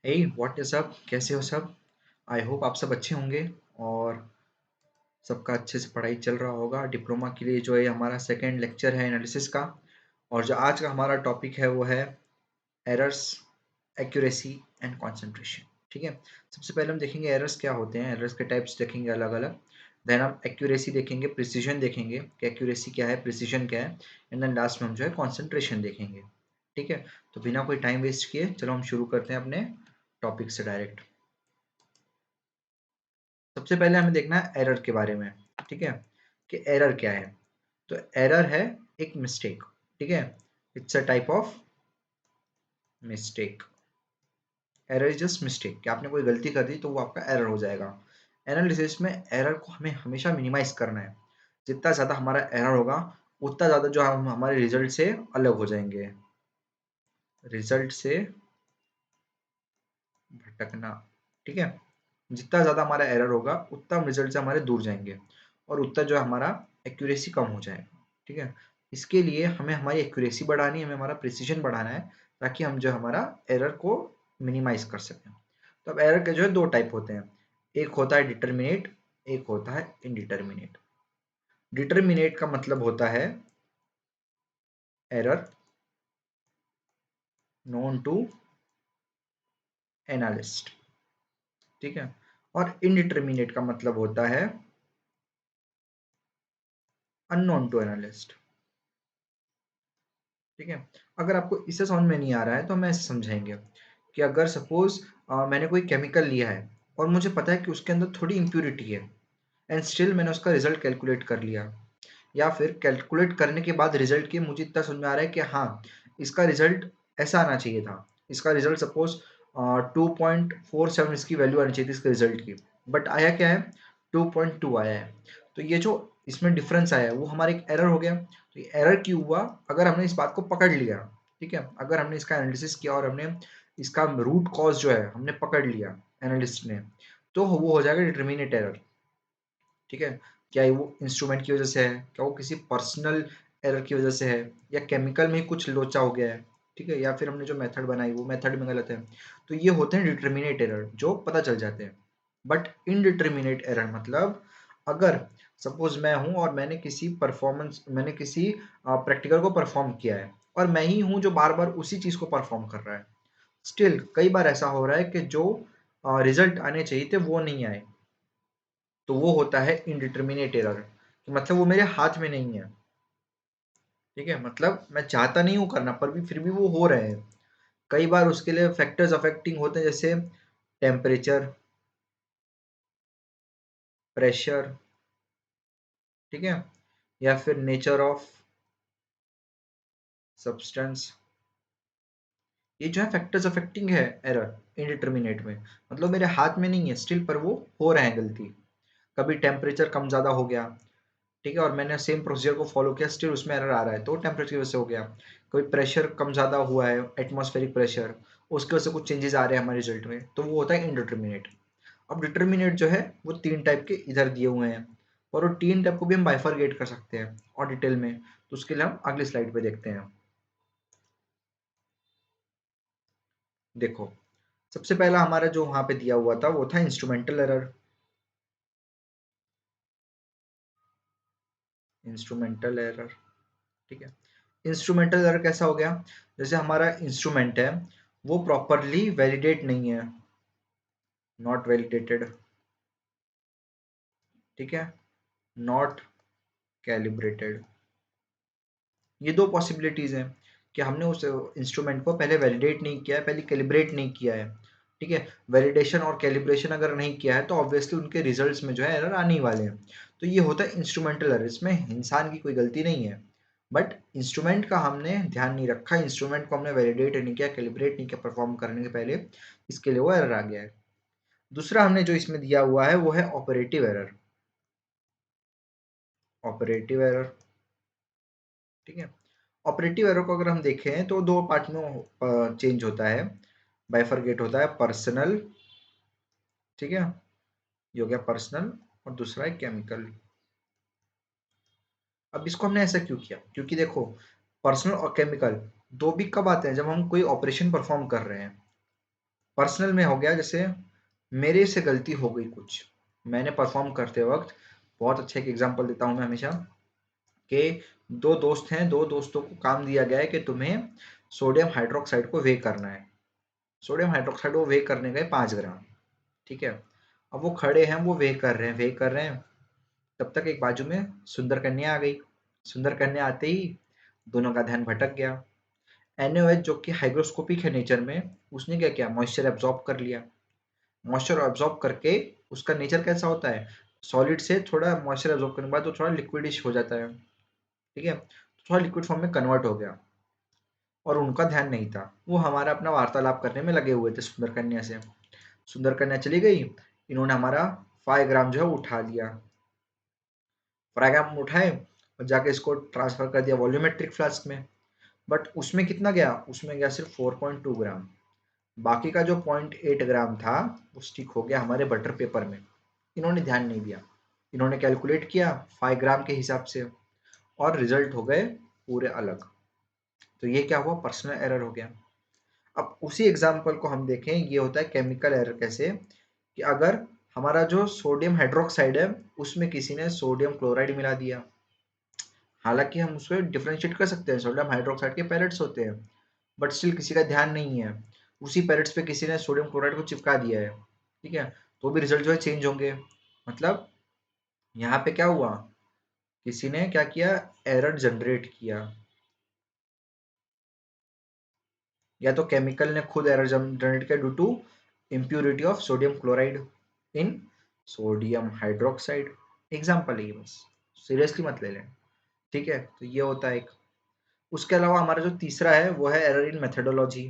Hey what is up, कैसे हो सब। आई होप आप सब अच्छे होंगे और सबका अच्छे से पढ़ाई चल रहा होगा। डिप्लोमा के लिए जो है हमारा सेकेंड लेक्चर है एनालिसिस का। और जो आज का हमारा टॉपिक है वो है एरर्स, एक्यूरेसी एंड कंसंट्रेशन। ठीक है, सबसे पहले हम देखेंगे एरर्स क्या होते हैं, एरर्स के टाइप्स देखेंगे अलग अलग। देन हम एक्यूरेसी देखेंगे, प्रिसीजन देखेंगे कि एक्यूरेसी क्या है, प्रिसीजन क्या है। एंड देन लास्ट में हम जो है कॉन्सेंट्रेशन देखेंगे। ठीक है, तो बिना कोई टाइम वेस्ट किए चलो हम शुरू करते हैं अपने टॉपिक से डायरेक्ट। सबसे पहले हमें देखना है एरर के बारे में। ठीक है, कि एरर क्या है। तो एरर है एक मिस्टेक। ठीक है, it's a type of mistake. Error is just mistake, कि आपने कोई गलती कर दी तो वो आपका एरर हो जाएगा। एनालिसिस में एरर को हमें हमेशा मिनिमाइज करना है। जितना ज़्यादा हमारा एरर होगा उतना ज़्यादा जो हम हमारे रिजल्ट से अलग हो जाएंगे, रिजल्ट से भटकना। ठीक है, जितना ज़्यादा हमारा एरर होगा उतना हम रिजल्ट से हमारे दूर जाएंगे और उतना जो है हमारा एक्यूरेसी कम हो जाएगा। ठीक है, इसके लिए हमें हमारी एक्यूरेसी बढ़ानी है, हमें हमारा प्रिसीजन बढ़ाना है ताकि हम जो हमारा एरर को मिनिमाइज कर सकें। तो अब एरर के जो है दो टाइप होते हैं, एक होता है डिटर्मिनेट, एक होता है इनडिटर्मिनेट। डिटर्मिनेट का मतलब होता है एरर नोन टू एनालिस्ट। ठीक है, और इनडिटर्मिनेट का मतलब होता है अननोन टू एनालिस्ट। ठीक है, अगर आपको इससे समझ में नहीं आ रहा है तो हम ऐसे समझाएंगे कि अगर सपोज मैंने कोई केमिकल लिया है और मुझे पता है कि उसके अंदर थोड़ी इम्प्यूरिटी है एंड स्टिल मैंने उसका रिजल्ट कैलकुलेट कर लिया, या फिर कैलकुलेट करने के बाद रिजल्ट की मुझे इतना समझ में आ रहा है कि हाँ इसका रिजल्ट ऐसा आना चाहिए था, इसका रिजल्ट सपोज 2.47 इसकी वैल्यू आनी चाहिए थी इसके रिजल्ट की, बट आया क्या है 2.2 आया है। तो ये जो इसमें डिफरेंस आया है वो हमारा एक एरर हो गया। तो ये एरर क्यों हुआ, अगर हमने इस बात को पकड़ लिया। ठीक है, अगर हमने इसका एनालिसिस किया और हमने इसका रूट कॉज जो है हमने पकड़ लिया एनालिस्ट ने, तो वो हो जाएगा डिटर्मिनेट एरर। ठीक है, क्या वो इंस्ट्रूमेंट की वजह से है, क्या वो किसी पर्सनल एरर की वजह से है, या केमिकल में ही कुछ लोचा हो गया है। ठीक है, या फिर हमने जो मेथड बनाई वो मेथड में गलत है। तो ये होते हैं डिटर्मिनेट एरर जो पता चल जाते हैं। बट इनडिटर्मिनेट एरर मतलब अगर सपोज मैं हूं और मैंने किसी प्रैक्टिकल को परफॉर्म किया है और मैं ही हूं जो बार बार उसी चीज को परफॉर्म कर रहा है, स्टिल कई बार ऐसा हो रहा है कि जो रिजल्ट आने चाहिए थे वो नहीं आए, तो वो होता है इनडिटर्मिनेट एरर। मतलब वो मेरे हाथ में नहीं है। ठीक है, मतलब मैं चाहता नहीं हूँ करना पर भी फिर भी वो हो रहे हैं। कई बार उसके लिए फैक्टर्स अफेक्टिंग होते हैं, जैसे टेम्परेचर, प्रेशर। ठीक है, या फिर नेचर ऑफ सब्सटेंस। ये जो है फैक्टर्स अफेक्टिंग है एरर इनडिटर्मिनेट में। मतलब मेरे हाथ में नहीं है स्टिल पर वो हो रहे हैं गलती। कभी टेम्परेचर कम ज़्यादा हो गया, ठीक है, और मैंने सेम प्रोसीजर को फॉलो किया स्टिल उसमें एरर आ रहा है, तो टेम्परेचर की वजह से हो गया। कोई प्रेशर कम ज़्यादा हुआ है, एटमॉस्फेरिक प्रेशर, उसकी वजह से कुछ चेंजेस आ रहे हैं हमारे रिजल्ट में, तो वो होता है इनडिटर्मिनेट। अब डिटर्मिनेट जो है वो तीन टाइप के इधर दिए हुए हैं, और वो तीन टाइप को भी हम बाइफरगेट कर सकते हैं और डिटेल में, तो उसके लिए हम अगली स्लाइड पे देखते हैं। देखो, सबसे पहला हमारा जो वहां पे दिया हुआ था वो था इंस्ट्रूमेंटल एरर। इंस्ट्रूमेंटल एरर, ठीक है। इंस्ट्रूमेंटल एरर कैसा हो गया, जैसे हमारा इंस्ट्रूमेंट है वो प्रॉपरली वैलिडेट नहीं है, नॉट वैलिडेटेड। ठीक है, नॉट कैलिब्रेटेड। ये दो पॉसिबिलिटीज हैं कि हमने उस इंस्ट्रूमेंट को पहले वैलिडेट नहीं किया है, पहले कैलिब्रेट नहीं किया है। ठीक है, वैलिडेशन और कैलिब्रेशन अगर नहीं किया है तो ऑब्वियसली उनके रिजल्ट्स में जो है एरर आने ही वाले हैं। तो ये होता है इंस्ट्रूमेंटल एरर, इसमें इंसान की कोई गलती नहीं है, बट इंस्ट्रूमेंट का हमने ध्यान नहीं रखा, इंस्ट्रूमेंट को हमने वैलिडेट नहीं किया, कैलिब्रेट नहीं किया परफॉर्म करने के पहले, इसके लिए वो एरर आ गया है। दूसरा हमने जो इसमें दिया हुआ है वो है ऑपरेटिव एरर। ऑपरेटिव एरर, ठीक है। ऑपरेटिव एरर को अगर हम देखें तो दो पार्ट में चेंज होता है, बाइफरगेट होता है, पर्सनल, ठीक है, ये हो गया पर्सनल, और दूसरा है केमिकल। अब इसको हमने ऐसा क्यों किया, क्योंकि देखो पर्सनल और केमिकल दो भी कब आते हैं, जब हम कोई ऑपरेशन परफॉर्म कर रहे हैं। पर्सनल में हो गया, जैसे मेरे से गलती हो गई कुछ, मैंने परफॉर्म करते वक्त, बहुत अच्छा एक एग्जांपल देता हूँ मैं हमेशा, कि दो दोस्त हैं, दो दोस्तों को काम दिया गया है कि तुम्हें सोडियम हाइड्रोक्साइड को वे करना है। सोडियम हाइड्रोक्साइड वो वे करने गए 5 ग्राम, ठीक है। अब वो खड़े हैं, वो वे कर रहे हैं, वे कर रहे हैं, तब तक एक बाजू में सुंदर कन्या आ गई। सुंदर कन्या आते ही दोनों का ध्यान भटक गया। NaOH जो कि हाइग्रोस्कोपिक है नेचर में, उसने क्या किया, मॉइस्चर एब्जॉर्ब कर लिया। मॉइस्चर एब्जॉर्ब करके उसका नेचर कैसा होता है, सॉलिड से थोड़ा मॉइस्चर एब्जॉर्ब करने के बाद वो थोड़ा लिक्विडिश हो जाता है, ठीक है, तो थोड़ा लिक्विड फॉर्म में कन्वर्ट हो गया। और उनका ध्यान नहीं था, वो हमारा अपना वार्तालाप करने में लगे हुए थे सुंदर कन्या से। सुंदर कन्या चली गई, इन्होंने हमारा 5 ग्राम जो है उठा लिया। 5 ग्राम उठाए और जाके इसको ट्रांसफर कर दिया वॉल्यूमेट्रिक फ्लास्क में। बट उसमें कितना गया, उसमें गया सिर्फ 4.2 ग्राम। बाकी का जो 0.8 ग्राम था वो स्टिक हो गया हमारे बटर पेपर में। इन्होंने ध्यान नहीं दिया, इन्होंने कैलकुलेट किया 5 ग्राम के हिसाब से, और रिजल्ट हो गए पूरे अलग। तो ये क्या हुआ, पर्सनल एरर हो गया। अब उसी एग्जाम्पल को हम देखें, ये होता है केमिकल एरर। कैसे कि अगर हमारा जो सोडियम हाइड्रोक्साइड है उसमें किसी ने सोडियम क्लोराइड मिला दिया, हालांकि हम उसको डिफरेंशिएट कर सकते हैं, सोडियम हाइड्रोक्साइड के पैलेट्स होते हैं, बट स्टिल किसी का ध्यान नहीं है, उसी पैलेट्स पे किसी ने सोडियम क्लोराइड को चिपका दिया है, ठीक है, तो भी रिजल्ट जो है चेंज होंगे। मतलब यहाँ पे क्या हुआ, किसी ने क्या किया, एरर जनरेट किया। या तो केमिकल ने खुद एरर जनरेट किया due to impurity of sodium chloride in sodium hydroxide. Example है ये, बस सीरियसली मत ले लें, ठीक है। तो ये होता है एक। उसके अलावा हमारा जो तीसरा है वो है एरर इन मेथडोलॉजी,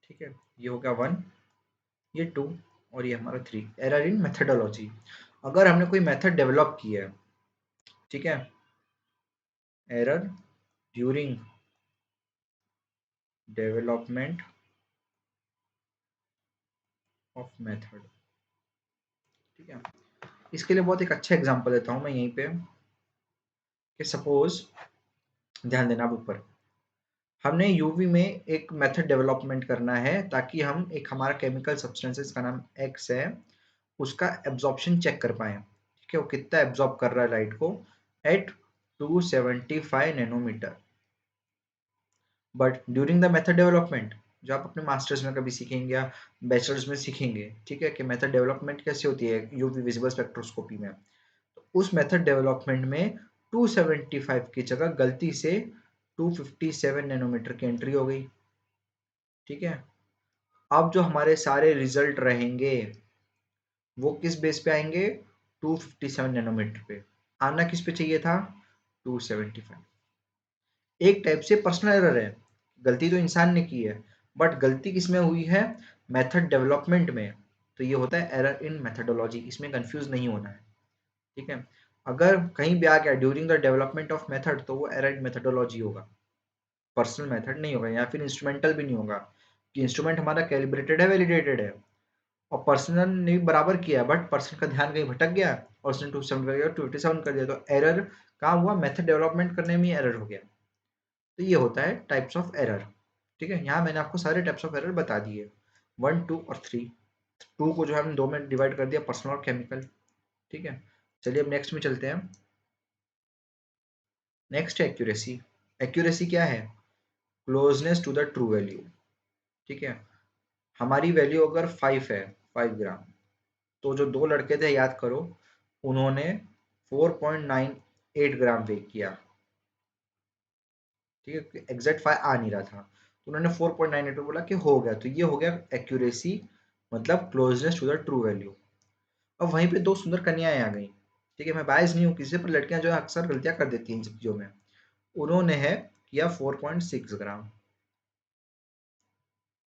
ठीक है। ये हो गया 1, ये 2, और ये हमारा 3, एरर इन मेथडोलॉजी। अगर हमने कोई मेथड डेवलप किया है, ठीक है, error during development of method, ठीक है। इसके लिए बहुत एक अच्छा एग्जांपल देता हूं मैं यहीं पे, कि सपोज, ध्यान देना आप ऊपर, हमने यूवी में एक मेथड डेवलपमेंट करना है ताकि हम एक हमारा केमिकल सब्सटेंसेस का नाम एक्स है, उसका एब्जॉर्प्शन चेक कर पाए, ठीक है, वो कितना एब्जॉर्ब कर रहा है लाइट को at 275 nanometre. But during the method development, जो आप अपने मास्टर्स में कभी सीखेंगे या बैचलर्स में सीखेंगे, ठीक है, कि मेथड डेवलपमेंट कैसे होती है यूवी विजिबल स्पेक्ट्रोस्कोपी में, तो उस मेथड डेवलपमेंट में 275 की जगह गलती से 257 नैनोमीटर की एंट्री हो गई, ठीक है। अब जो हमारे सारे रिजल्ट रहेंगे वो किस बेस पे आएंगे, 257 नैनोमीटर पे। आना किस पे चाहिए था, 275। एक टाइप से पर्सनल एरर है, गलती तो इंसान ने की है, बट गलती किस में हुई है, मेथड डेवलपमेंट में। तो ये होता है एरर इन मेथडोलॉजी, इसमें कंफ्यूज नहीं होना है, ठीक है। अगर कहीं भी आ गया during the development of method, तो वो एरर इन मेथडोलॉजी होगा, पर्सनल मेथड नहीं होगा, या फिर इंस्ट्रूमेंटल भी नहीं होगा, कि इंस्ट्रूमेंट हमारा कैलिब्रेटेड है, वैलिडेटेड है, और पर्सनल ने भी बराबर किया, बट पर्सन का ध्यान कहीं भटक गया और उसने 257 कर दिया, तो एरर कहाँ हुआ, मेथड डेवलपमेंट करने में ही एरर हो गया। तो ये होता है टाइप्स ऑफ एरर, ठीक है। यहाँ मैंने आपको सारे टाइप्स ऑफ एरर बता दिए, 1, 2 और 3। 2 को जो है हमने 2 में डिवाइड कर दिया, पर्सनल और केमिकल, ठीक है। चलिए अब नेक्स्ट में चलते हैं। नेक्स्ट है एक्यूरेसी। एक्यूरेसी क्या है, closeness to the true value, ठीक है। हमारी वैल्यू अगर 5 है, 5 ग्राम, तो जो दो लड़के थे याद करो, उन्होंने 4.98 ग्राम वेट किया, ठीक है, एग्जैक्ट 5 आ नहीं रहा था, तो उन्होंने 4.98 पे बोला कि हो गया, तो ये हो गया एक्यूरेसी, मतलब closeness to the true value. अब वहीं पे दो सुंदर कन्याएं आ गई, ठीक है, मैं बायस नहीं हूँ किसी से, पर लड़कियां जो है अक्सर गलतियां कर देती हैं इन सब चीजों में। उन्होंने है किया 4.6 ग्राम,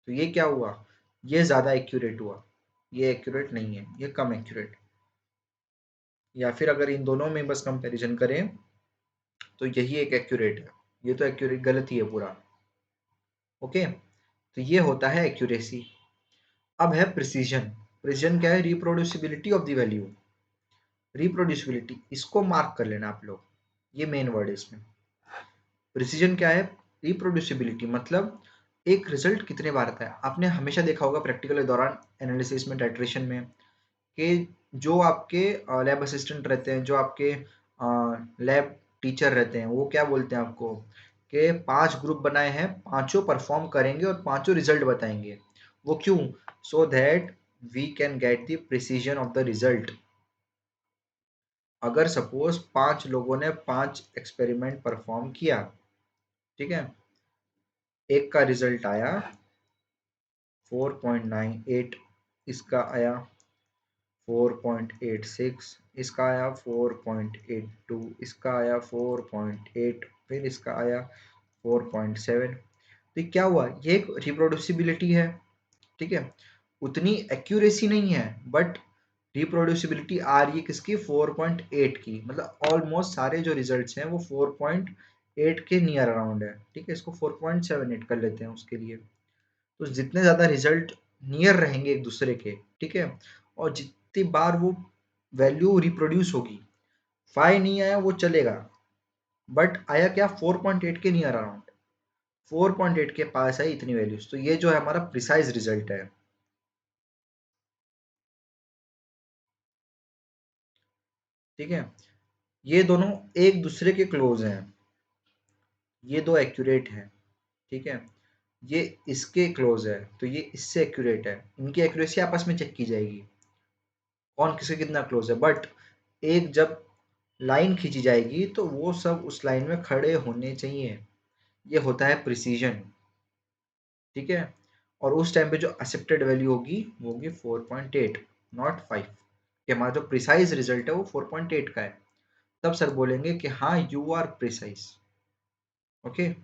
तो ये क्या हुआ, ये ज्यादा एक्यूरेट हुआ, ये एक्यूरेट नहीं है, ये कम एक्यूरेट। या फिर अगर इन दोनों में बस कंपैरिजन करें तो यही एक एक्यूरेट है, ये तो एक्यूरेट गलत ही है पूरा, ओके। तो ये होता है एक्यूरेसी। अब है प्रिसीजन। प्रिसीजन क्या है, reproducibility of the value. Reproducibility, इसको मार्क कर लेना आप लोग, ये मेन वर्ड है इसमें। प्रिसीजन क्या है? रिप्रोड्यूसिबिलिटी, मतलब एक रिजल्ट कितने बार आता है। आपने हमेशा देखा होगा प्रैक्टिकल के दौरान, एनालिसिस में, टाइट्रेशन में, कि जो आपके लैब असिस्टेंट रहते हैं, जो आपके लैब टीचर रहते हैं, वो क्या बोलते हैं आपको कि 5 ग्रुप बनाए हैं, पांचों परफॉर्म करेंगे और पांचों रिजल्ट बताएंगे। वो क्यों? So that we can get the precision of the result. अगर सपोज 5 लोगों ने 5 एक्सपेरिमेंट परफॉर्म किया, ठीक है, एक का रिजल्ट आया 4.98, इसका आया 4.86, इसका आया 4.82, इसका आया 4.8, फिर इसका आया 4.7। तो ये क्या हुआ? ये एक रिप्रोड्यूसिबिलिटी है, ठीक है। उतनी एक्यूरेसी नहीं है, बट रिप्रोड्यूसिबिलिटी आ रही है किसकी? 4.8 की। मतलब ऑलमोस्ट सारे जो रिजल्ट्स हैं वो 4.8 के नियर अराउंड है, ठीक है। इसको 4.78 कर लेते हैं उसके लिए। तो जितने ज़्यादा रिजल्ट नियर रहेंगे एक दूसरे के, ठीक है, और जितनी बार वो वैल्यू रिप्रोड्यूस होगी, 5 नहीं आया वो चलेगा, बट आया क्या? 4.8 के नियर अराउंड, 4.8 के पास आई इतनी वैल्यूज। तो ये जो है हमारा प्रिसाइज रिजल्ट है, ठीक है। ये दोनों एक दूसरे के क्लोज हैं, ये दो एक्यूरेट हैं, ठीक है। ये इसके क्लोज है तो ये इससे एक्यूरेट है, इनकी एक्यूरेसी आपस में चेक की जाएगी कौन किसके कितना क्लोज है। बट एक जब लाइन खींची जाएगी तो वो सब उस लाइन में खड़े होने चाहिए, ये होता है प्रिसीजन, ठीक है। और उस टाइम पे जो एक्सेप्टेड वैल्यू होगी वो होगी 4.8, नॉट 5, कि हमारा जो प्रिसाइज रिजल्ट है वो 4.8 का है। तब सर बोलेंगे कि हाँ यू आर प्रिसाइज। ओके,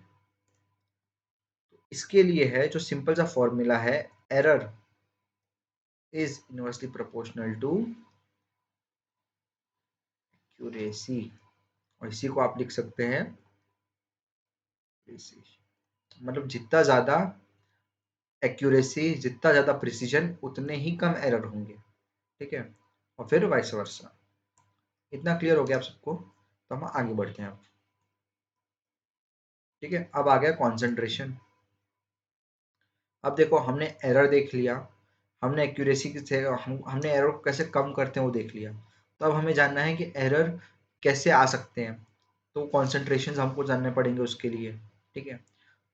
इसके लिए है जो सिंपल सा फॉर्मूला है, error is inversely proportional to accuracy, और इसी को आप लिख सकते हैं प्रिसीजन। मतलब जितना ज्यादा एक्यूरेसी, जितना ज्यादा प्रिसीजन, उतने ही कम एरर होंगे, ठीक है। और फिर वाइस वर्सा। इतना क्लियर हो गया आप सबको? तो हम आगे बढ़ते हैं अब, ठीक है। अब आ गया कॉन्सेंट्रेशन। अब देखो, हमने एरर देख लिया, हमने एक्यूरेसी से हमने एरर को कैसे कम करते हैं वो देख लिया। तो अब हमें जानना है कि एरर कैसे आ सकते हैं, तो कॉन्सेंट्रेशन हमको जानने पड़ेंगे उसके लिए, ठीक है।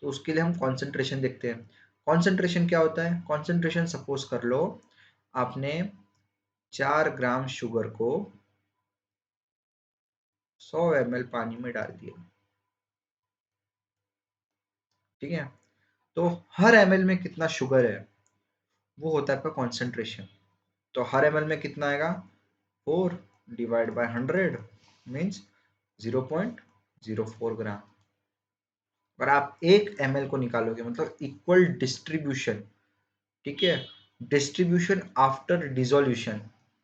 तो उसके लिए हम कॉन्सेंट्रेशन देखते हैं। कॉन्सेंट्रेशन क्या होता है? कॉन्सेंट्रेशन, सपोज कर लो आपने 4 ग्राम शुगर को 100 ml पानी में डाल दिया, ठीक है। तो हर ml में कितना शुगर है वो होता है आपका कॉन्सेंट्रेशन। तो हर ml में कितना आएगा? 4/100 मीन्स 0.04 ग्राम। और आप 1 ml को निकालोगे, मतलब इक्वल डिस्ट्रीब्यूशन, ठीक है। डिस्ट्रीब्यूशन आफ्टर डिसोल्यूशन,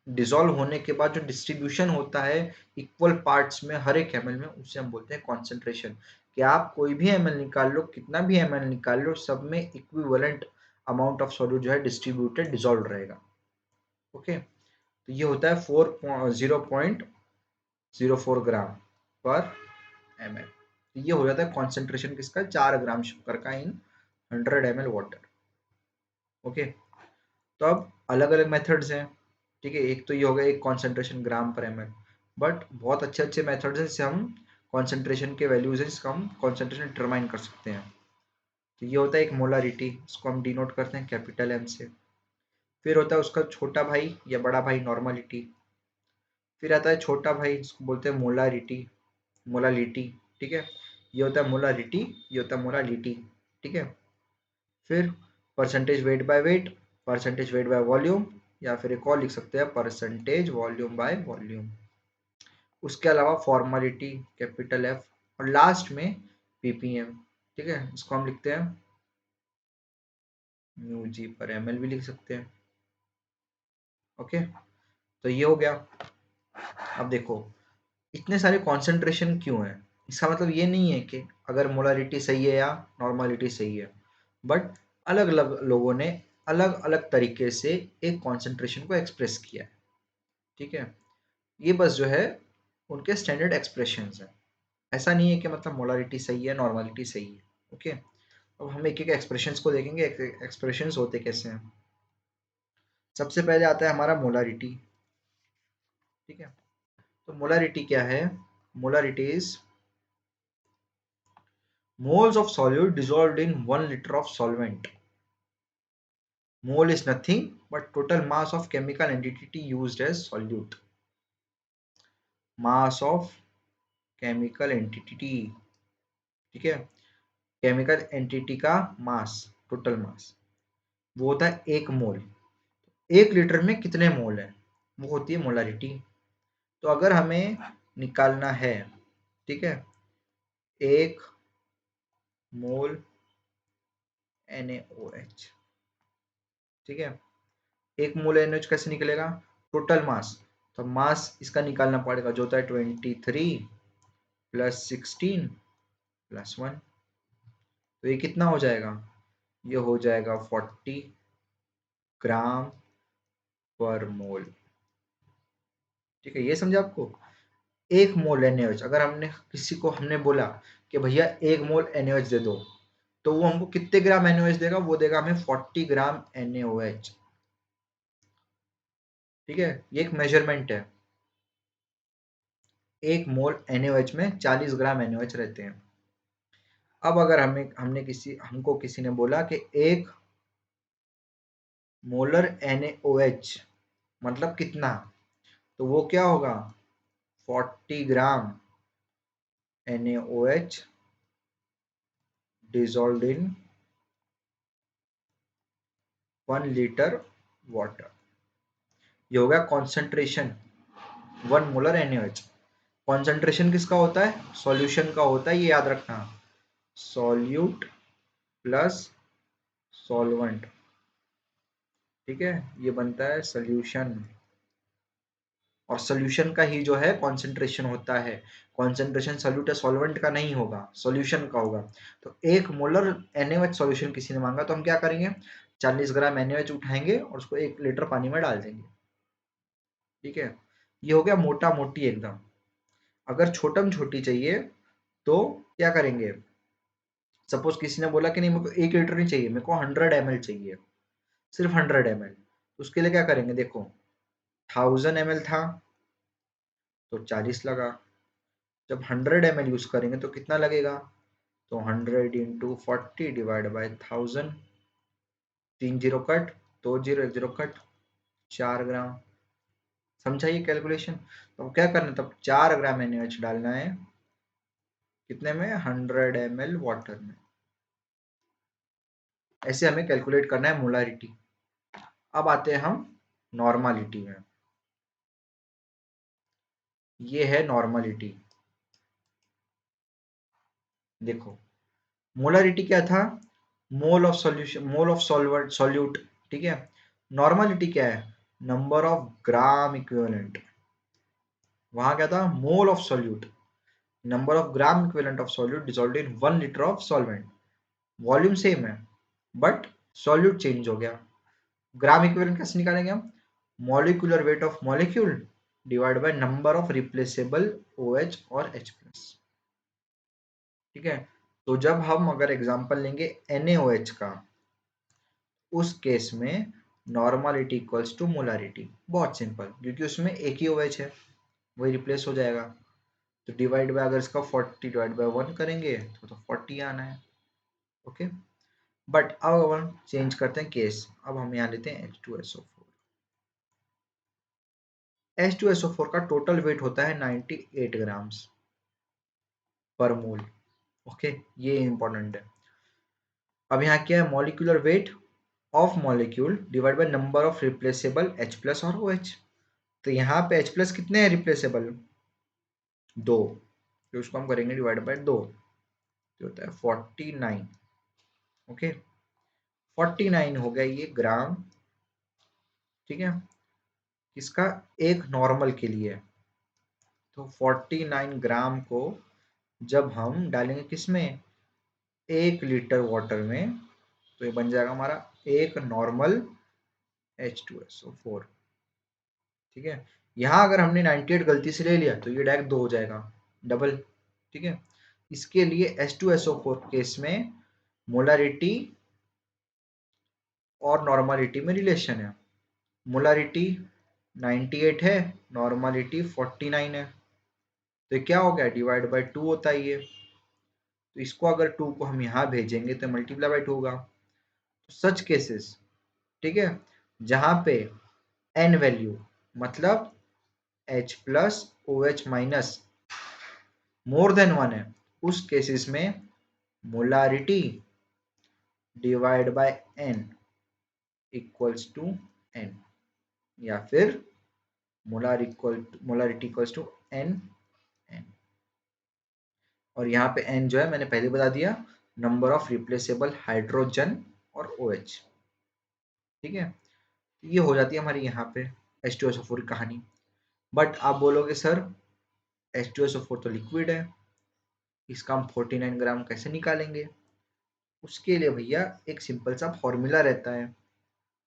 डिसॉल्व होने के बाद जो डिस्ट्रीब्यूशन होता है इक्वल पार्ट्स में हर एक ml में, उसे हम बोलते हैं कॉन्सेंट्रेशन। कि आप कोई भी ml निकाल लो, कितना भी ml निकाल लो, सब में इक्विवेलेंट अमाउंट ऑफ सॉल्यूट जो है डिस्ट्रीब्यूटेड, डिसॉल्व रहेगा। ओके, तो ये होता है 0.04 ग्राम पर ml। तो ये हो जाता है कॉन्सेंट्रेशन किसका? 4 ग्राम शुगर का इन 100 ml वाटर। ओके, तो अब अलग अलग मेथड्स हैं, ठीक है। एक तो ये हो गया एक कॉन्सेंट्रेशन ग्राम पर ml, बट बहुत अच्छे अच्छे मेथड्स हैं जिससे हम कॉन्सेंट्रेशन के वैल्यूज हैं जिसका हम कॉन्सेंट्रेशन डिटरमाइन कर सकते हैं। तो ये होता है एक मोलारिटी, इसको हम डिनोट करते हैं कैपिटल M से। फिर होता है उसका छोटा भाई या बड़ा भाई, नॉर्मलिटी। फिर आता है छोटा भाई, इसको बोलते हैं मोलारिटी, मोलालिटी, ठीक है। ये होता है मोलारिटी, ये होता है मोलालिटी, ठीक है। फिर percentage weight by weight, percentage weight by volume, या फिर एक और लिख सकते हैं परसेंटेज वॉल्यूम बाय वॉल्यूम। उसके अलावा फॉर्मेलिटी कैपिटल F, और लास्ट में ppm, ठीक है। इसको हम लिखते हैं म्यू जी पर ml भी लिख सकते हैं। ओके, तो ये हो गया। अब देखो, इतने सारे कॉन्सेंट्रेशन क्यों है? इसका मतलब ये नहीं है कि अगर मोलारिटी सही है या नॉर्मलिटी सही है, बट अलग अलग लोगों ने अलग अलग तरीके से एक कॉन्सेंट्रेशन को एक्सप्रेस किया है, ठीक है। ये बस जो है उनके स्टैंडर्ड एक्सप्रेशंस हैं। ऐसा नहीं है कि मतलब मोलारिटी सही है, नॉर्मलिटी सही है। ओके, अब हम एक एक एक्सप्रेशंस को देखेंगे, एक्सप्रेशंस होते कैसे हैं। सबसे पहले आता है हमारा मोलारिटी। ठीक है, तो मोलारिटी क्या है? Molarity is moles of solute dissolved in 1 liter of solvent. Mole is nothing but total mass of chemical entity used as solute. Mass of chemical entity, ठीक है, केमिकल एंटिटी का मास, टोटल मास, वो होता है 1 मोल। 1 litre में कितने मोल है, वो होती है मोलारिटी। तो अगर हमें निकालना है, ठीक है, 1 मोल NaOH, ठीक है, 1 मोल NaOH कैसे निकलेगा? टोटल मास, तो मास इसका निकालना पड़ेगा जो होता है 23 प्लस 16 प्लस 1। तो ये कितना हो जाएगा? ये हो जाएगा 40 ग्राम पर मोल। ठीक है, ये समझे आपको? 1 मोल NaOH, अगर हमने किसी को हमने बोला कि भैया 1 मोल NaOH दे दो, तो वो हमको कितने ग्राम NaOH देगा? वो देगा हमें 40 ग्राम NaOH। ठीक है, ये एक मेजरमेंट है। 1 मोल NaOH में 40 ग्राम NaOH रहते हैं। अब अगर हमको किसी ने बोला कि 1 मोलर NaOH मतलब कितना, तो वो क्या होगा? 40 ग्राम NaOH dissolved in 1 litre water. ये हो गया कॉन्सेंट्रेशन 1 मोलर NaOH। कॉन्सेंट्रेशन किसका होता है? सॉल्यूशन का होता है, ये याद रखना। सॉल्यूट प्लस सॉल्वेंट, ठीक है, ये बनता है सॉल्यूशन। और सॉल्यूशन का ही जो है कॉन्सेंट्रेशन होता है। कॉन्सेंट्रेशन सॉल्यूट या सॉल्वेंट का नहीं होगा, सॉल्यूशन का होगा। तो 1 मोलर NaOH सॉल्यूशन किसी ने मांगा, तो हम क्या करेंगे? 40 ग्राम NaOH उठाएंगे और उसको 1 लीटर पानी में डाल देंगे। ठीक है, ये हो गया मोटा मोटी एकदम। अगर छोटम छोटी चाहिए तो क्या करेंगे? सपोज किसी ने बोला कि नहीं, मेरे को 1 लीटर नहीं चाहिए, मेरे को 100 ml चाहिए, सिर्फ 100 ml। तो उसके लिए क्या करेंगे? देखो, 1000 ml था तो 40 लगा। जब 100 ml यूज करेंगे तो कितना लगेगा? तो 100 into 40 divide by 1000, 3 zero cut, 2 zero 1 zero cut, 4 ग्राम। समझा ये कैलकुलेशन? तो क्या करना है, तब 4 ग्राम NaOH डालना है, कितने में? 100 ml वाटर में। ऐसे हमें कैलकुलेट करना है मोलारिटी। अब आते हैं हम नॉर्मलिटी में। ये है नॉर्मलिटी। देखो, मोलारिटी क्या था? Mole of solution, mole of solvent, solute. ठीक है, नॉर्मलिटी क्या है? Number of gram equivalent. वहां क्या था? Mole of solute, number of gram equivalent of solute dissolved in 1 litre of solvent. Volume same है बट सॉल्यूट चेंज हो गया। ग्राम इक्विवेलेंट कैसे निकालेंगे हम? Molecular weight of molecule divide by number of replaceable OH और H plus. ठीक है, तो जब हम अगर एग्जांपल लेंगे NaOH का, उस केस में नॉर्मलिटी इक्वल्स टू मोलारिटी। बहुत सिंपल, क्योंकि उसमें एक ही OH है, वही रिप्लेस हो जाएगा। तो डिवाइड बाय, अगर इसका 40 डिवाइड बाय 1 करेंगे तो 40 आना है। ओके, बट अब हम चेंज करते हैं केस। अब हम यहाँ लेते हैं H2SO4। H2SO4 का टोटल वेट होता है 98 ग्राम्स पर मोल। ओके, ये इंपॉर्टेंट है। अब यहाँ क्या है? Molecular weight of molecule divide by number of replaceable H plus और OH। तो यहाँ पे H प्लस कितने हैं रिप्लेसेबल? 2, तो उसको हम करेंगे डिवाइड बाय 2, तो होता है 49। ओके, 49 हो गया ये ग्राम। ठीक है, इसका एक नॉर्मल के लिए। तो 49 ग्राम को जब हम डालेंगे किसमें? 1 लीटर वाटर में, तो ये बन जाएगा हमारा एक नॉर्मल H2SO4। ठीक है, यहाँ अगर हमने 98 गलती से ले लिया तो ये डायरेक्ट 2 हो जाएगा, डबल। ठीक है। इसके लिए H2SO4 केस में मोलारिटी और नॉर्मलिटी में रिलेशन है। मोलारिटी 98 है, नॉर्मलिटी 49 है, तो क्या हो गया, डिवाइड बाय 2 होता है ये। तो इसको अगर 2 को हम यहाँ भेजेंगे तो मल्टीप्लाई बाय 2 होगा। तो सच केसेस, ठीक है, जहां पे n वैल्यू मतलब H plus OH minus more than 1 है, उस केसेस में molarity divide by n equals to n, या फिर मोलारिटी इक्वल्स टू n। और यहाँ पे n जो है मैंने पहले बता दिया, नंबर ऑफ रिप्लेसेबल हाइड्रोजन और OH। ठीक है, ये हो जाती है हमारी यहाँ पे H2SO4 की कहानी। बट आप बोलोगे सर H2SO4 तो लिक्विड है, इसका हम 49 ग्राम कैसे निकालेंगे? उसके लिए भैया एक सिंपल सा फॉर्मूला रहता है,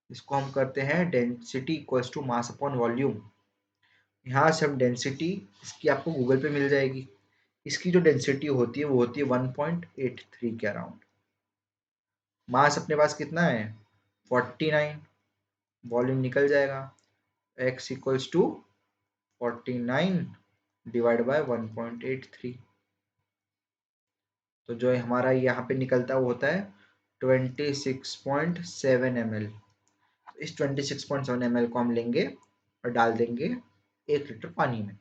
इसको हम करते हैं density equals to mass upon volume. यहाँ से हम डेंसिटी इसकी आपको गूगल पे मिल जाएगी। इसकी जो डेंसिटी होती है वो होती है 1.83 के अराउंड। मास अपने पास कितना है 49, वॉल्यूम निकल जाएगा x equals to 49 divide by 1.83। तो जो हमारा यहाँ पे निकलता है वो होता है 26.7 ml। इस 26.7 ml को हम लेंगे और डाल देंगे 1 लीटर पानी में,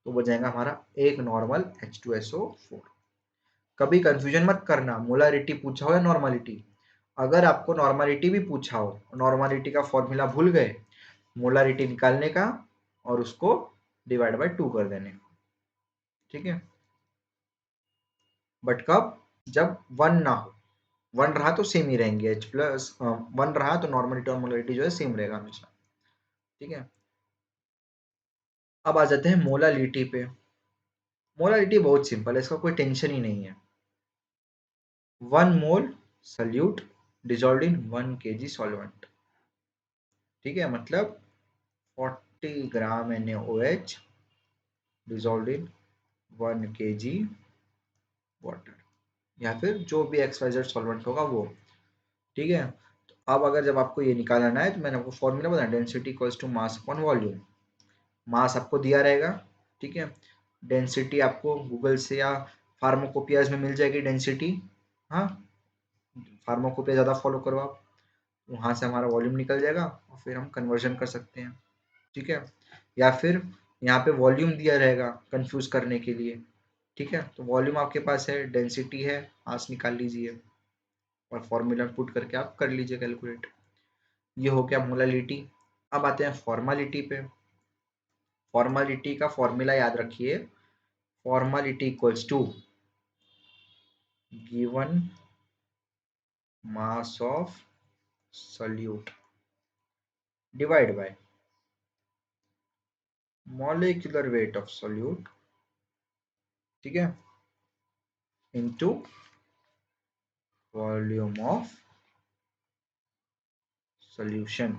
तो वो जाएगा हमारा एक नॉर्मल H2SO4। कभी कंफ्यूजन मत करना, मोलारिटी पूछा हो या नॉर्मलिटी। अगर आपको नॉर्मलिटी भी पूछा हो, नॉर्मलिटी का फॉर्मूला भूल गए, मोलारिटी निकालने का और उसको डिवाइड बाय 2 कर देने का। ठीक है, बट कब, जब 1 ना हो। 1 रहा तो सेम ही रहेंगे, H प्लस 1 रहा तो नॉर्मलिटी और मोलारिटी जो है सेम रहेगा हमेशा। ठीक है, अब आ जाते हैं मोलालिटी पे। मोलालिटी बहुत सिंपल है, इसका कोई टेंशन ही नहीं है। 1 मोल सल्यूट डिजॉल्व्ड इन 1 kg सॉल्वेंट। ठीक है, मतलब 40 ग्राम NaOH डिजॉल्व्ड इन 1 kg वाटर, या फिर जो भी XYZ सॉल्वेंट होगा वो। ठीक है, तो अब अगर जब आपको ये निकालना है तो मैंने आपको फॉर्मूला बताया, density equals to mass upon volume. Mass आपको दिया रहेगा, ठीक है, डेंसिटी आपको गूगल से या फार्माकोपियाज में मिल जाएगी डेंसिटी। हाँ, फार्माकोपिया ज़्यादा फॉलो करो आप, वहाँ से हमारा वॉल्यूम निकल जाएगा और फिर हम कन्वर्जन कर सकते हैं। ठीक है, या फिर यहाँ पे वॉल्यूम दिया रहेगा कंफ्यूज करने के लिए। ठीक है, तो वॉल्यूम आपके पास है, डेंसिटी है, मास निकाल लीजिए और फॉर्मूला पुट करके आप कर लीजिए कैलकुलेट। ये हो गया मोलालिटी। अब आते हैं फॉर्मालिटी पे। फॉर्मालिटी का फॉर्मूला याद रखिए, formality equals to given mass of solute divide by molecular weight of solute, ठीक है, इनटू वॉल्यूम ऑफ सॉल्यूशन।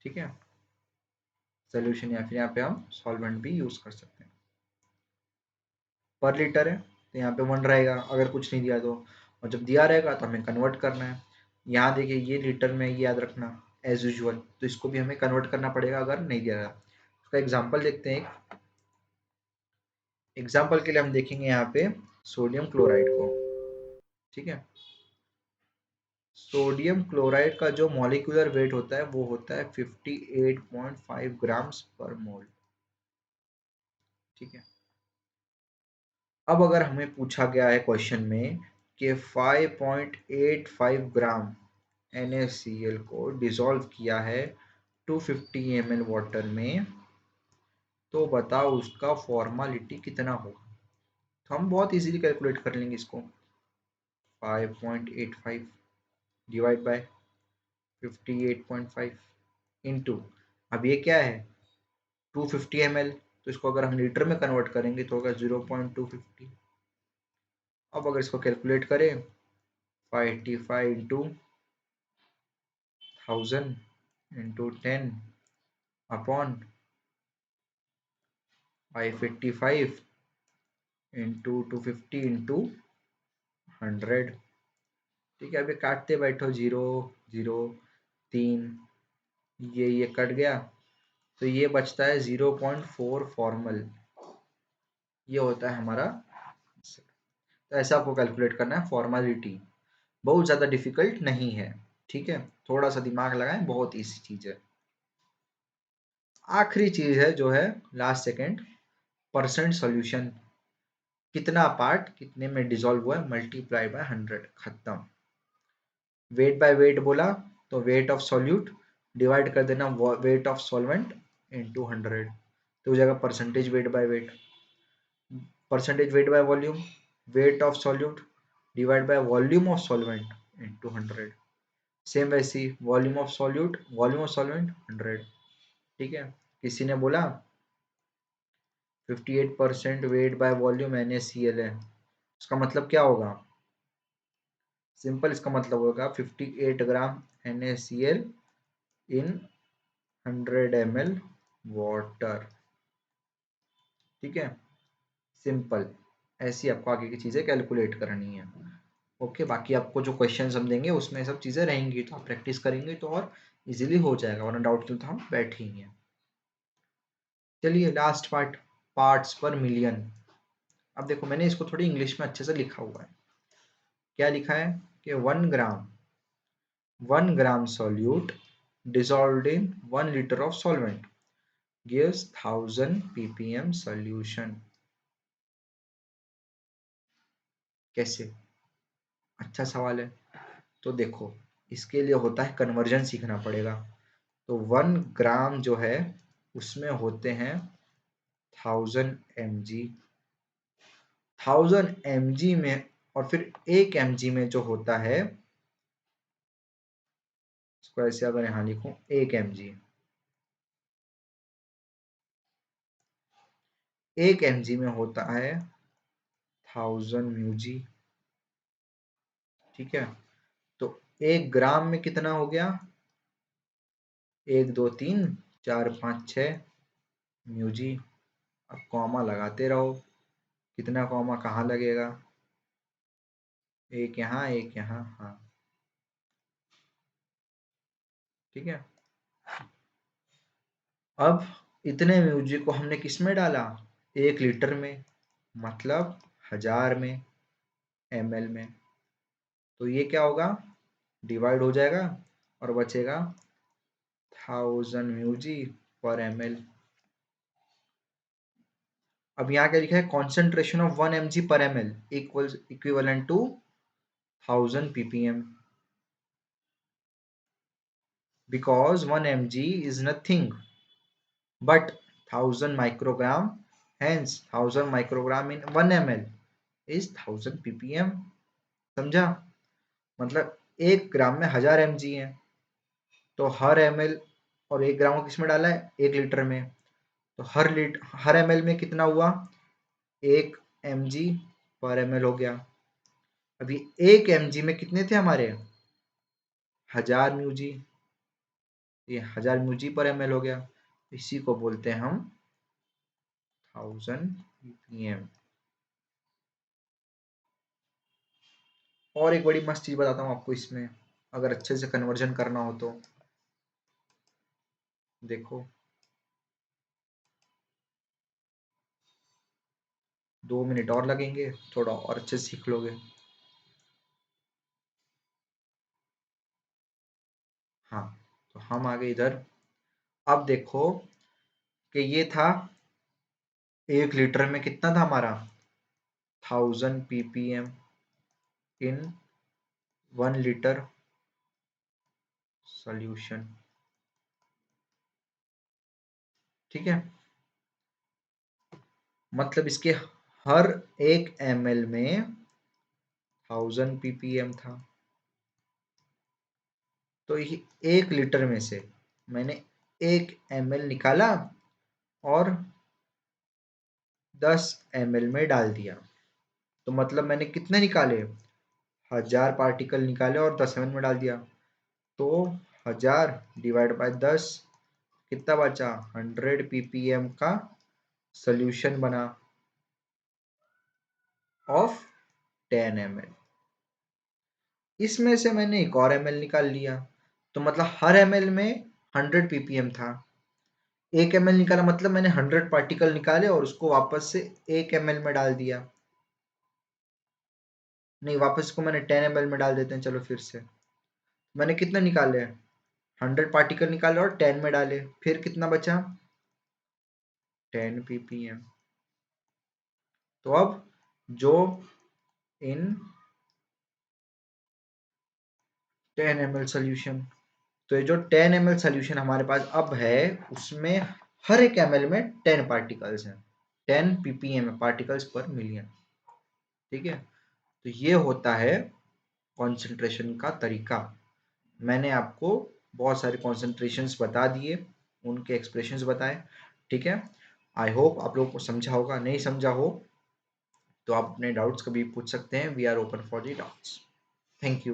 ठीक है, सॉल्यूशन या फिर यहाँ पे हम सॉल्वेंट भी यूज कर सकते हैं। पर लीटर है तो यहाँ पे 1 रहेगा अगर कुछ नहीं दिया तो, और जब दिया रहेगा तो हमें कन्वर्ट करना है। यहाँ देखिए ये लीटर में, ये याद रखना एज यूजुअल, तो इसको भी हमें कन्वर्ट करना पड़ेगा अगर नहीं दिया रहा। उसका एग्जाम्पल देखते हैं। एग्जाम्पल के लिए हम देखेंगे यहाँ पे सोडियम क्लोराइड को। ठीक है, सोडियम क्लोराइड का जो मॉलिक्यूलर वेट होता है वो होता है 58.5 ग्राम्स पर मोल। ठीक है, अब अगर हमें पूछा गया है क्वेश्चन में कि 5.85 ग्राम NaCl को डिसॉल्व किया है 250 ml वाटर में, तो बताओ उसका फॉर्मालिटी कितना होगा। तो हम बहुत इजीली कैलकुलेट कर लेंगे इसको, 5.85 डिवाइड बाय 58.5 इंटू, अब ये क्या है 250 ml, तो इसको अगर हम लीटर में कन्वर्ट करेंगे तो होगा 0.250। अब अगर इसको कैलकुलेट करें 585 into 1000 into 10 upon 585 into 250 into 100। ठीक है, अभी काटते बैठो, 0 0 3, ये कट गया, तो ये बचता है 0.4 फॉर्मल। ये होता है हमारा। तो ऐसा आपको कैलकुलेट करना है, फॉर्मेलिटी बहुत ज़्यादा डिफिकल्ट नहीं है। ठीक है, थोड़ा सा दिमाग लगाएं, बहुत ईजी चीज़ है। आखिरी चीज़ है जो है लास्ट सेकेंड, परसेंट सॉल्यूशन। कितना पार्ट कितने में डिसॉल्व हुआ है, मल्टीप्लाई बाय 100, खत्म। वेट बाय वेट बोला तो वेट ऑफ सॉल्यूट डिवाइड कर देना वेट ऑफ सॉल्वेंट इनटू 100, तो हो जाएगा percentage weight by weight. Percentage weight by volume, weight of solute divide by volume of solvent into 100। Same वैसी volume of solute, volume of solvent 100। ठीक है, किसी ने बोला 58% वेट बाय वॉल्यूम NaCl है, उसका मतलब क्या होगा? सिंपल, इसका मतलब होगा 58 ग्राम NaCl इन 100 ml वाटर। ठीक है, सिंपल। ऐसी आपको आगे की चीज़ें कैलकुलेट करनी है। ओके, बाकी आपको जो क्वेश्चन हम देंगे उसमें सब चीज़ें रहेंगी, तो आप प्रैक्टिस करेंगे तो और इजीली हो जाएगा, वरना डाउट तो हम बैठेंगे। चलिए लास्ट पार्ट, पार्ट्स पर मिलियन। अब देखो मैंने इसको थोड़ी इंग्लिश में अच्छे से लिखा हुआ है। क्या लिखा है कि 1 ग्राम solute dissolved in 1 liter of solvent gives 1000 ppm solution। कैसे? अच्छा सवाल है। तो देखो, इसके लिए होता है कन्वर्जन सीखना पड़ेगा। तो 1 ग्राम जो है उसमें होते हैं 1000 mg, 1000 mg में, और फिर 1 mg में जो होता है, इसको ऐसे अगर यहाँ लिखूं 1 mg, 1 mg में होता है 1000 μg। ठीक है, तो 1 ग्राम में कितना हो गया? 1 2 3 4 5 6 μg। अब कॉमा लगाते रहो, कितना कॉमा कहाँ लगेगा? एक यहाँ एक यहाँ, हाँ। ठीक है, अब इतने म्यूजिक को हमने किस में डाला? 1 लीटर में, मतलब 1000 में, ml में। तो ये क्या होगा? डिवाइड हो जाएगा और बचेगा 1000 μg/ml। अब यहाँ क्या लिखा है? Concentration of 1 mg/ml equivalent to 1000 ppm, because 1 mg is nothing but 1000 microgram, hence 1000 microgram in 1 ml is 1000 ppm। समझा? मतलब 1 ग्राम में 1000 mg है, तो हर ml, और 1 ग्राम को किस में डाला है? 1 लीटर में, तो हर ml में कितना हुआ? 1 mg/ml हो गया। अभी 1 mg में कितने थे हमारे? 1000 μg, ये 1000 μg/ml हो गया। इसी को बोलते हैं हम 1000 ppm। और एक बड़ी मस्त चीज बताता हूँ आपको इसमें, अगर अच्छे से कन्वर्जन करना हो तो देखो, 2 मिनट और लगेंगे, थोड़ा और अच्छे से सीख लोगे। हाँ, तो हम आगे इधर। अब देखो कि ये था 1 लीटर में कितना था हमारा? 1000 ppm इन 1 लीटर सॉल्यूशन। ठीक है, मतलब इसके हर 1 ml में 1000 ppm था। तो ये 1 लीटर में से मैंने 1 ml निकाला और 10 ml में डाल दिया, तो मतलब मैंने कितने निकाले? 1000 पार्टिकल निकाले और 10 ml में डाल दिया, तो 1000 डिवाइड बाय 10, कितना बचा? 100 ppm का सोल्यूशन बना। Of 10 ml। इसमें से मैंने एक और ml निकाल लिया, तो मतलब हर ml में 100 ppm था। 1 ml निकाला मतलब मैंने 100 पार्टिकल निकाले और उसको वापस से 1 ml में डाल दिया। नहीं, वापस इसको मैंने 10 ml में डाल देते हैं। चलो फिर से, मैंने कितने निकाले? 100 पार्टिकल निकाले और 10 में डाले, फिर कितना बचा? 10 ppm। तो अब जो इन 10 ml सोल्यूशन, तो ये जो 10 ml सोल्यूशन हमारे पास अब है, उसमें हर एक ml में 10 पार्टिकल्स हैं, 10 ppm पार्टिकल्स पर मिलियन। ठीक है, तो ये होता है कॉन्सेंट्रेशन का तरीका। मैंने आपको बहुत सारे कॉन्सेंट्रेशंस बता दिए, उनके एक्सप्रेशंस बताए। ठीक है, आई होप आप लोगों को समझा होगा। नहीं समझा हो तो आप अपने डाउट्स कभी पूछ सकते हैं। We are open for the doubts. Thank you.